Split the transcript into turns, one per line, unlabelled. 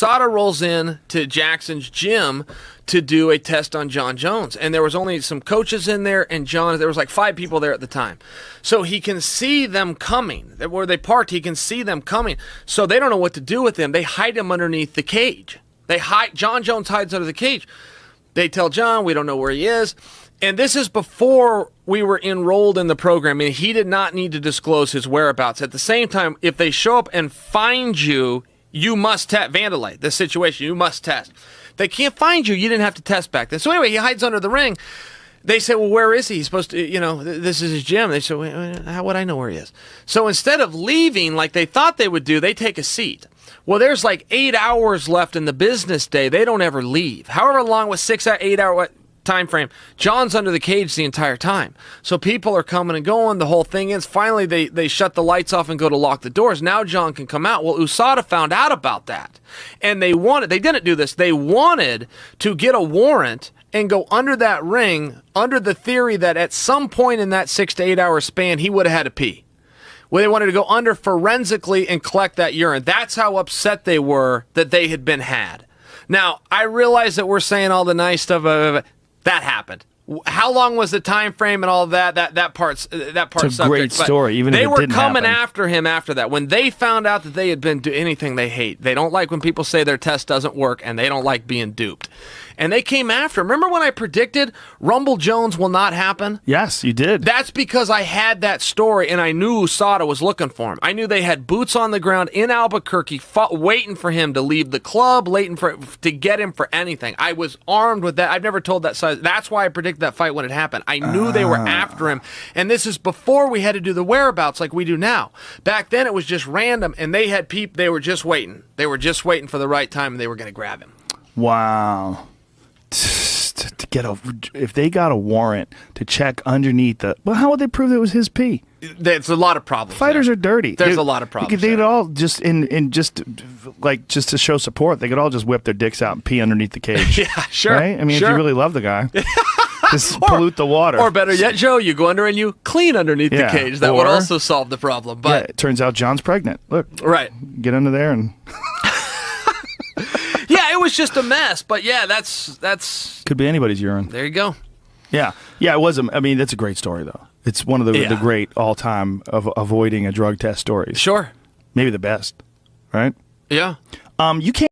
USADA rolls in to Jackson's gym to do a test on Jon Jones. And there was only some coaches in there and Jon. There was like 5 people there at the time. So he can see them coming. Where they parked, he can see them coming. So they don't know what to do with him. They hide him underneath the cage. Jon Jones hides under the cage. They tell Jon, we don't know where he is. And this is before we were enrolled in the program, and he did not need to disclose his whereabouts. At the same time, if they show up and find you, you must vandalize the situation. You must test. They can't find you. You didn't have to test back then. So anyway, he hides under the ring. They say, well, where is he? He's supposed to, this is his gym. They say, well, how would I know where he is? So instead of leaving like they thought they would do, they take a seat. Well, there's like 8 hours left in the business day. They don't ever leave. However long was 6 or 8 hour time frame, Jon's under the cage the entire time. So people are coming and going. The whole thing is finally they shut the lights off and go to lock the doors. Now Jon can come out. Well, USADA found out about that. And they didn't do this. They wanted to get a warrant and go under that ring under the theory that at some point in that 6 to 8 hour span, he would have had to pee. Well, they wanted to go under forensically and collect that urine. That's how upset they were that they had been had. Now, I realize that we're saying all the nice stuff. That happened. How long was the time frame and all of that? That part's
it's a great story. Even if it didn't
they were coming
happen.
after him after that. When they found out that they had been doing anything they hate, they don't like when people say their test doesn't work, and they don't like being duped. And they came after him. Remember when I predicted Rumble Jones will not happen?
Yes, you did.
That's because I had that story, and I knew USADA was looking for him. I knew they had boots on the ground in Albuquerque, waiting for him to leave the club, waiting to get him for anything. I was armed with that. I've never told that size. That's why I predicted that fight when it happened. I knew they were after him, and this is before we had to do the whereabouts like we do now. Back then, it was just random, and they had people. They were just waiting. They were just waiting for the right time, and they were going to grab him.
Wow. To get if they got a warrant to check underneath how would they prove it was his pee?
There's a lot of problems.
Fighters
there.
are dirty.
There's a lot of problems.
They'd all just just to show support. They could all just whip their dicks out and pee underneath the cage.
Yeah, sure.
Right? I mean,
sure.
if you really love the guy, just pollute the water.
Or better yet, Joe, you go under and you clean underneath the cage. That would also solve the problem. But
it turns out Jon's pregnant. Look,
right.
Get under there and.
Yeah, it was just a mess, but yeah, that's
could be anybody's urine.
There you go.
Yeah, it was. I mean, that's a great story though. It's one of the great all-time of avoiding a drug test stories.
Sure,
maybe the best, right?
Yeah.
You can't.